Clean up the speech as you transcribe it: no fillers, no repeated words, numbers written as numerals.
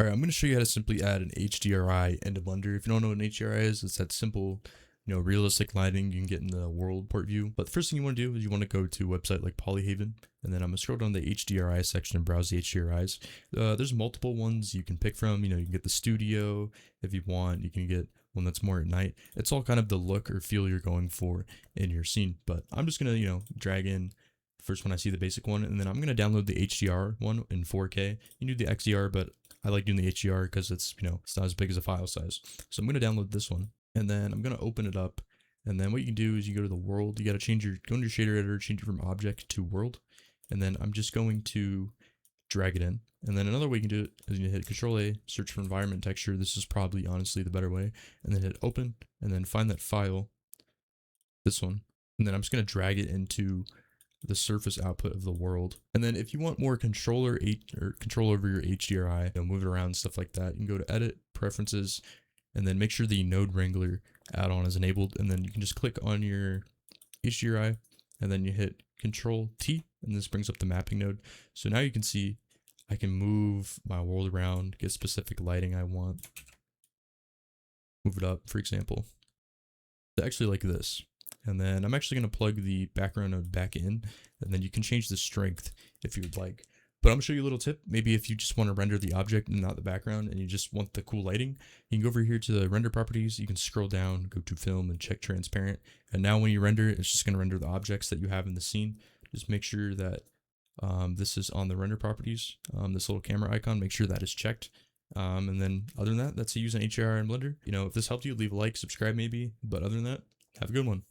Alright, I'm going to show you how to simply add an HDRI into Blender. If you don't know what an HDRI is, it's that simple, realistic lighting you can get in the world port view. But the first thing you want to do is you want to go to a website like Polyhaven, and then I'm going to scroll down the HDRI section and browse the HDRIs. There's multiple ones you can pick from. You can get the studio if you want. You can get one that's more at night. It's all kind of the look or feel you're going for in your scene. But I'm just going to, drag in the first one. I see the basic one, and then I'm going to download the HDR one in 4K. You can do the XDR, but I like doing the HDR because it's not as big as a file size. So I'm going to download this one, and then I'm going to open it up. And then what you can do is you go to the world. You got to go into your shader editor, change it from object to world. And then I'm just going to drag it in. And then another way you can do it is you hit Control A, search for environment texture. This is probably honestly the better way. And then hit open, and then find that file, this one. And then I'm just going to drag it into the surface output of the world. And then if you want more control over your HDRI, move it around, stuff like that, you can go to edit, preferences, and then make sure the node wrangler add-on is enabled. And then you can just click on your HDRI, and then you hit Control T, and this brings up the mapping node. So now you can see I can move my world around, get specific lighting I want, move it up, for example, to actually like this. And then I'm actually going to plug the background node back in, and then you can change the strength if you would like. But I'm going to show you a little tip. Maybe if you just want to render the object and not the background, and you just want the cool lighting, you can go over here to the render properties. You can scroll down, go to film, and check transparent. And now when you render it, it's just going to render the objects that you have in the scene. Just make sure that this is on the render properties, this little camera icon, make sure that is checked. And then other than that, that's how you use an HDR in Blender. If this helped you, leave a like, subscribe maybe. But other than that, have a good one.